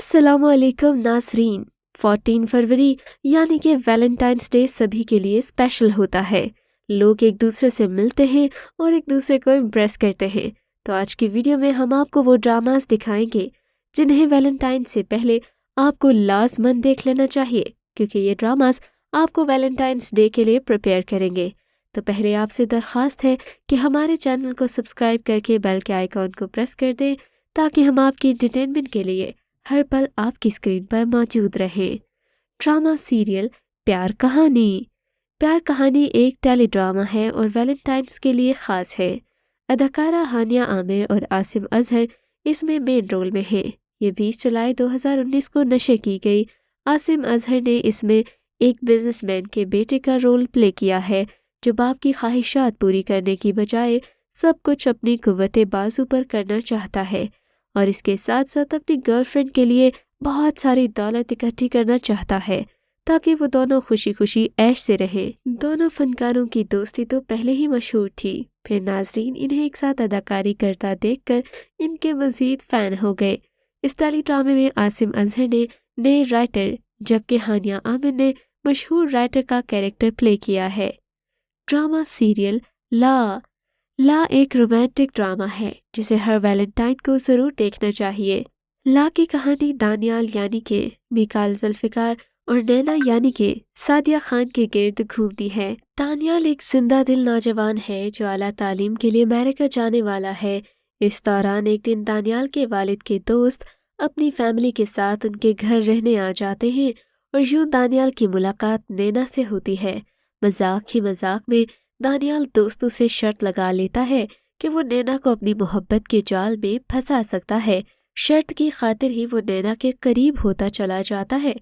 अस्सलाम वालेकुम नाज़रीन। 14 फरवरी यानी कि वैलेंटाइंस डे सभी के लिए स्पेशल होता है। लोग एक दूसरे से मिलते हैं और एक दूसरे को इम्प्रेस करते हैं। तो आज की वीडियो में हम आपको वो ड्रामास दिखाएंगे जिन्हें वैलेंटाइन से पहले आपको लाजमन देख लेना चाहिए, क्योंकि ये ड्रामास आपको वैलेंटाइंस डे के लिए प्रिपेयर करेंगे। तो पहले आपसे दरख्वास्त है कि हमारे चैनल को सब्सक्राइब करके बेल के आइकॉन को प्रेस कर दें, ताकि हम आपकी एंटरटेनमेंट के लिए हर पल आपकी स्क्रीन पर मौजूद रहें। ड्रामा सीरियल प्यार कहानी। प्यार कहानी एक टेली ड्रामा है और वैलेंटाइंस के लिए ख़ास है। अदाकारा हानिया आमिर और आसिम अजहर इसमें मेन रोल में हैं। ये 20 जुलाई 2019 को नशर की गई। आसिम अजहर ने इसमें एक बिजनेसमैन के बेटे का रोल प्ले किया है, जो बाप की ख्वाहिशात पूरी करने की बजाय सब कुछ अपनी कुव्वते बाजू पर करना चाहता है और इसके साथ साथ अपनी गर्लफ्रेंड के लिए बहुत सारी दौलत इकट्ठी करना चाहता है, ताकि वो दोनों खुशी खुशी ऐश से रहें। दोनों फनकारों की दोस्ती तो पहले ही मशहूर थी, फिर नाजरीन इन्हें एक साथ अदाकारी करता देखकर इनके मजीद फ़ैन हो गए। इस टेली ड्रामे में आसिम अजहर ने नए राइटर जबकि हानिया आमिर ने मशहूर राइटर का कैरेक्टर प्ले किया है। ड्रामा सीरियल ला एक रोमांटिक ड्रामा है जिसे हर वैलेंटाइन को ज़रूर देखना चाहिए। ला की कहानी दानियाल यानी कि मीकाल जुल्फ़िकार और नैना यानी कि सादिया खान के गिर्द घूमती है। दानियाल एक जिंदा दिल नौजवान है जो आला तालीम के लिए अमेरिका जाने वाला है। इस दौरान एक दिन दानियाल के वालिद के दोस्त अपनी फैमिली के साथ उनके घर रहने आ जाते हैं और यूं दानियाल की मुलाकात नैना से होती है। मजाक ही मजाक में दानियाल दोस्तों से शर्त लगा लेता है कि वो नैना को अपनी मोहब्बत के जाल में फंसा सकता है। शर्त की खातिर ही वो नैना के करीब होता चला जाता है।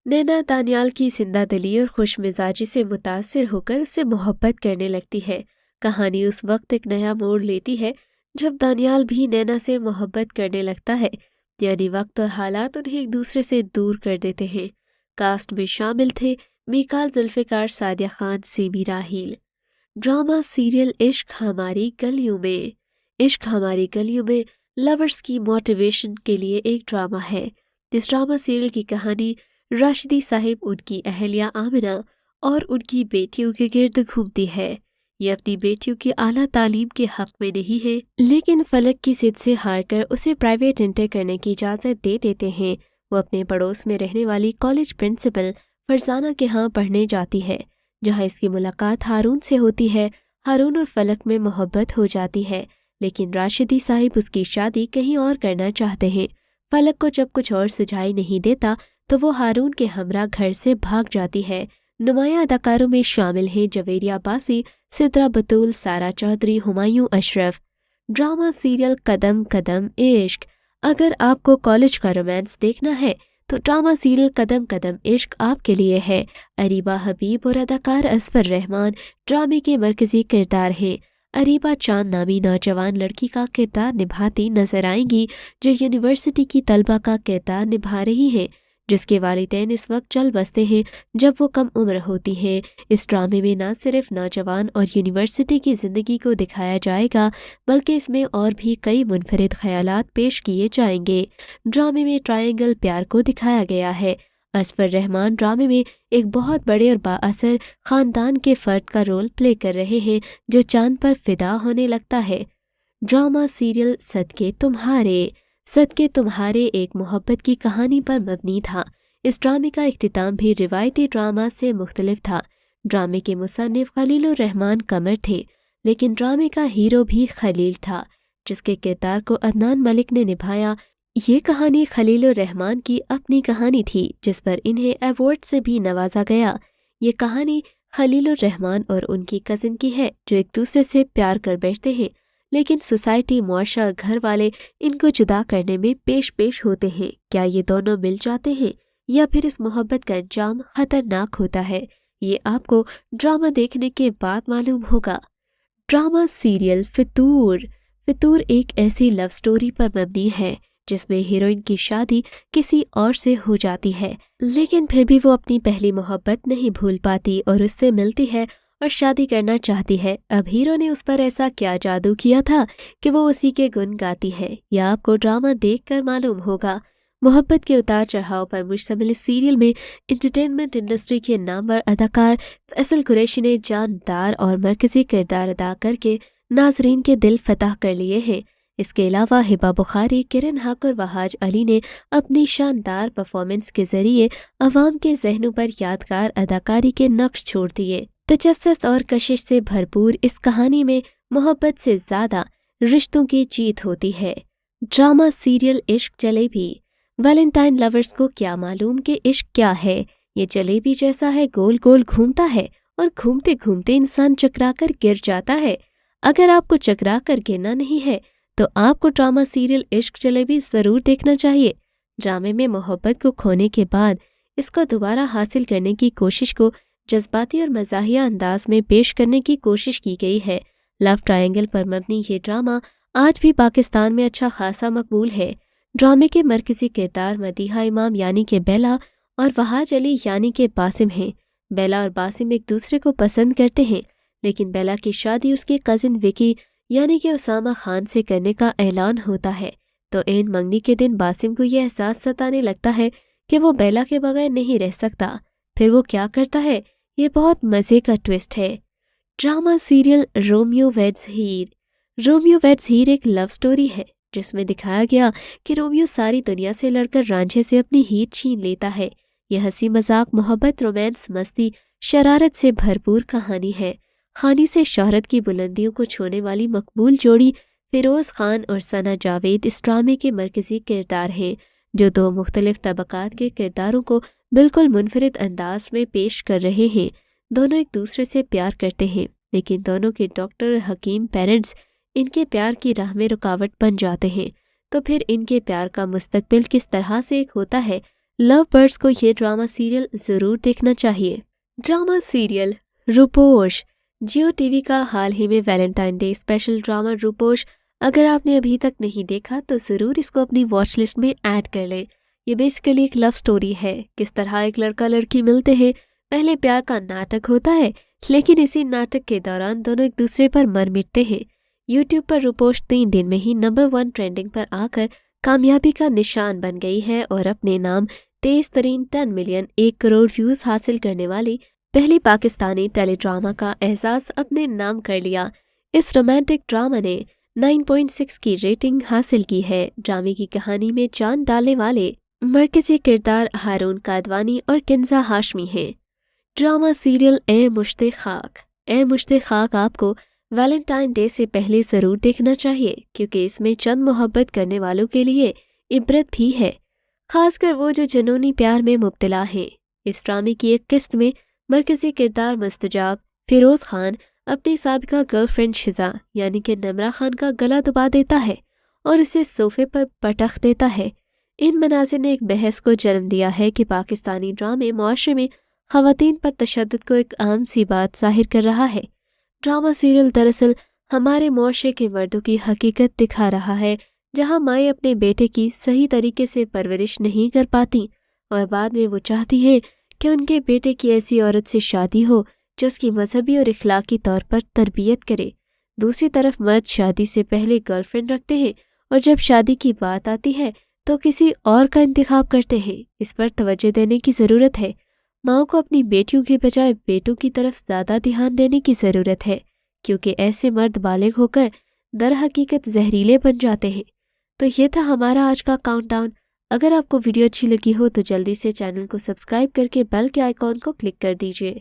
नैना दानियाल की जिंदा दिली और खुश मिजाजी से मुतासिर होकर उससे मोहब्बत करने लगती है। कहानी उस वक्त एक नया मोड़ लेती है जब दानियाल भी नैना से मोहब्बत करने लगता है, यानी वक्त और हालात उन्हें एक दूसरे से दूर कर देते हैं। कास्ट में शामिल थे मीकाल जुल्फ़िकार, सादिया खान, सीमी राहील। ड्रामा सीरियल इश्क हमारी गलियों में। इश्क हमारी गलियों में लवर्स की मोटिवेशन के लिए एक ड्रामा है। इस ड्रामा सीरियल की कहानी राशिदी साहिब, उनकी अहलिया आमिना और उनकी बेटियों के गिर्द घूमती है। ये अपनी बेटियों की आला तालीम के हक में नहीं है, लेकिन फलक की जिद से हार कर उसे प्राइवेट इंटर करने की इजाज़त दे देते हैं। वो अपने पड़ोस में रहने वाली कॉलेज प्रिंसिपल फरजाना के यहाँ पढ़ने जाती है, जहाँ इसकी मुलाकात हारून से होती है। हारून और फलक में मोहब्बत हो जाती है, लेकिन राशिदी साहिब उसकी शादी कहीं और करना चाहते हैं। फलक को जब कुछ और सुझाई नहीं देता तो वो हारून के हमरा घर से भाग जाती है। नुमाया अदाकारों में शामिल हैं जवेरिया बासी, सिद्रा बतूल, सारा चौधरी, हुमायूं अशरफ। ड्रामा सीरियल कदम कदम इश्क। अगर आपको कॉलेज का रोमांस देखना है तो ड्रामा सीरियल कदम कदम इश्क आपके लिए है। अरीबा हबीब और अदाकार असफर रहमान ड्रामे के मरकजी किरदार हैं। अरीबा चांद नामी नौजवान लड़की का किरदार निभाती नजर आएंगी, जो यूनिवर्सिटी की तलबा का किरदार निभा रही हैं, जिसके वालिदैन इस वक्त चल बसते हैं जब वो कम उम्र होती हैं। इस ड्रामे में न सिर्फ नौजवान और यूनिवर्सिटी की ज़िंदगी को दिखाया जाएगा, बल्कि इसमें और भी कई मुनफरिद ख्यालात पेश किए जाएंगे। ड्रामे में ट्रायंगल प्यार को दिखाया गया है। असफर रहमान ड्रामे में एक बहुत बड़े और बाअसर ख़ानदान के फ़र्द का रोल प्ले कर रहे हैं, जो चांद पर फिदा होने लगता है। ड्रामा सीरियल सदके तुम्हारे एक मोहब्बत की कहानी पर मबनी था। इस ड्रामे का इख्तिताम भी रिवायती ड्रामा से मुख्तलिफ था। ड्रामे के मुसन्निफ खलीलुर रहमान कमर थे, लेकिन ड्रामे का हीरो भी खलील था, जिसके किरदार को अदनान मलिक ने निभाया। ये कहानी खलीलुर रहमान की अपनी कहानी थी, जिस पर इन्हें अवार्ड से भी नवाजा गया। ये कहानी खलीलुर रहमान और उनकी कज़िन की है, जो एक दूसरे से प्यार कर बैठते हैं, लेकिन सोसाइटी, मुआशरा और घर वाले इनको जुदा करने में पेश होते हैं। क्या ये दोनों मिल जाते हैं या फिर इस मोहब्बत का अंजाम खतरनाक होता है? ये आपको ड्रामा देखने के बाद मालूम होगा। ड्रामा सीरियल फितूर एक ऐसी लव स्टोरी पर मबनी है जिसमें हीरोइन की शादी किसी और से हो जाती है, लेकिन फिर भी वो अपनी पहली मोहब्बत नहीं भूल पाती और उससे मिलती है और शादी करना चाहती है। अब हीरो ने उस पर ऐसा क्या जादू किया था कि वो उसी के गुण गाती है, या आपको ड्रामा देखकर मालूम होगा। محبت کے اتار چڑھاؤ پر مشتمل اس سیریل میں انٹرٹینمنٹ انڈسٹری کے نامور اداکار فیصل قریشی نے جاندار اور مرکزی کردار ادا کر کے ناظرین کے دل فتح کر لیے ہیں۔ اس کے علاوہ ہبہ بخاری، کرن حق اور وہاج علی نے اپنی شاندار پرفارمنس کے ذریعے عوام کے ذہنوں پر یادگار اداکاری کے نقش چھوڑ دیے۔ تجسس اور کشش سے بھرپور اس کہانی میں محبت سے زیادہ رشتوں کی جیت ہوتی ہے۔ ڈرامہ سیریل عشق جلیبی۔ ویلنٹائن لورز کو کیا معلوم کہ عشق کیا ہے؟ یہ جلیبی جیسا ہے، گول گول گھومتا ہے اور گھومتے گھومتے انسان چکرا کر گر جاتا ہے۔ اگر آپ کو چکرا کر گرنا نہیں ہے تو آپ کو ڈرامہ سیریل عشق جلیبی ضرور دیکھنا چاہیے۔ ڈرامے میں محبت کو کھونے کے بعد اس کو دوبارہ حاصل کرنے کی کوشش کو جذباتی اور مزاحیہ انداز میں پیش کرنے کی کوشش کی گئی ہے۔ لو ٹرائنگل پر مبنی یہ ڈرامہ آج بھی پاکستان میں اچھا خاصا مقبول ہے۔ ڈرامے کے مرکزی کردار مدیحہ امام یعنی کہ بیلا اور وہاج علی یعنی کہ باسم ہیں۔ بیلا اور باسم ایک دوسرے کو پسند کرتے ہیں، لیکن بیلا کی شادی اس کے کزن وکی یعنی کہ اسامہ خان سے کرنے کا اعلان ہوتا ہے، تو عین منگنی کے دن باسم کو یہ احساس ستانے لگتا ہے کہ وہ بیلا کے بغیر نہیں رہ سکتا۔ پھر وہ کیا کرتا ہے؟ یہ بہت مزے کا ٹویسٹ ہے۔ ڈرامہ سیریل رومیو ویڈز ہیر۔ رومیو ویڈز ہیر ایک لو سٹوری ہے جس میں دکھایا گیا کہ رومیو ساری دنیا سے لڑ کر رانجھے سے اپنی ہیر چھین لیتا ہے۔ یہ ہنسی مذاق، محبت، رومانس، مستی، شرارت سے بھرپور کہانی ہے۔ خانی سے شہرت کی بلندیوں کو چھونے والی مقبول جوڑی فیروز خان اور ثنا جاوید اس ڈرامے کے مرکزی کردار ہیں، جو دو مختلف طبقات کے کرداروں کو بالکل منفرد انداز میں پیش کر رہے ہیں۔ دونوں ایک دوسرے سے پیار کرتے ہیں، لیکن دونوں کے ڈاکٹر اور حکیم پیرنٹس ان کے پیار کی راہ میں رکاوٹ بن جاتے ہیں۔ تو پھر ان کے پیار کا مستقبل کس طرح سے ایک ہوتا ہے؟ لو برڈز کو یہ ڈرامہ سیریل ضرور دیکھنا چاہیے۔ ڈرامہ سیریل روپوش۔ جیو ٹی وی کا حال ہی میں ویلنٹائن ڈے اسپیشل ڈرامہ روپوش اگر آپ نے ابھی تک نہیں دیکھا تو ضرور اس کو اپنی واچ لسٹ میں ایڈ کر لیں۔ یہ بیسیکلی ایک لو سٹوری ہے، کس طرح ایک لڑکا لڑکی ملتے ہیں، پہلے پیار کا ناٹک ہوتا ہے، لیکن اسی ناٹک کے دوران دونوں ایک دوسرے پر مر مٹتے ہیں۔ یوٹیوب پر روپوش 3 دن میں ہی نمبر 1 ٹرینڈنگ پر آ کر کامیابی کا نشان بن گئی ہے اور اپنے نام تیز ترین 10 ملین 1 کروڑ ویوز حاصل کرنے والی پہلی پاکستانی ٹیلی ڈرامہ کا اعزاز اپنے نام کر لیا۔ اس رومانٹک ڈرامہ نے 9.6 کی ریٹنگ حاصل کی ہے۔ ڈرامے کی کہانی میں جان ڈالنے والے مرکزی کردار ہارون کادوانی اور کنزا ہاشمی ہیں۔ ڈرامہ سیریل اے مشت خاک۔ اے مشت خاک آپ کو ویلنٹائن ڈے سے پہلے ضرور دیکھنا چاہیے، کیونکہ اس میں چند محبت کرنے والوں کے لیے عبرت بھی ہے، خاص کر وہ جو جنونی پیار میں مبتلا ہیں۔ اس ڈرامے کی ایک قسط میں مرکزی کردار مستجاب فیروز خان اپنی سابقہ گرل فرینڈ شزا یعنی کہ نمرہ خان کا گلا دبا دیتا ہے اور اسے صوفے پر پٹخ دیتا ہے۔ ان مناظر نے ایک بحث کو جنم دیا ہے کہ پاکستانی ڈرامے معاشرے میں خواتین پر تشدد کو ایک عام سی بات ظاہر کر رہا ہے۔ ڈرامہ سیریل دراصل ہمارے معاشرے کے مردوں کی حقیقت دکھا رہا ہے، جہاں مائیں اپنے بیٹے کی صحیح طریقے سے پرورش نہیں کر پاتی اور بعد میں وہ چاہتی ہیں کہ ان کے بیٹے کی ایسی عورت سے شادی ہو جو اس کی مذہبی اور اخلاقی طور پر تربیت کرے۔ دوسری طرف مرد شادی سے پہلے گرل فرینڈ رکھتے ہیں اور جب شادی کی بات آتی ہے تو کسی اور کا انتخاب کرتے ہیں۔ اس پر توجہ دینے کی ضرورت ہے۔ ماؤں کو اپنی بیٹیوں کے بجائے بیٹوں کی طرف زیادہ دھیان دینے کی ضرورت ہے، کیونکہ ایسے مرد بالغ ہو کر در حقیقت زہریلے بن جاتے ہیں۔ تو یہ تھا ہمارا آج کا کاؤنٹ ڈاؤن۔ اگر آپ کو ویڈیو اچھی لگی ہو تو جلدی سے چینل کو سبسکرائب کر کے بیل کے آئیکن کو کلک کر دیجیے۔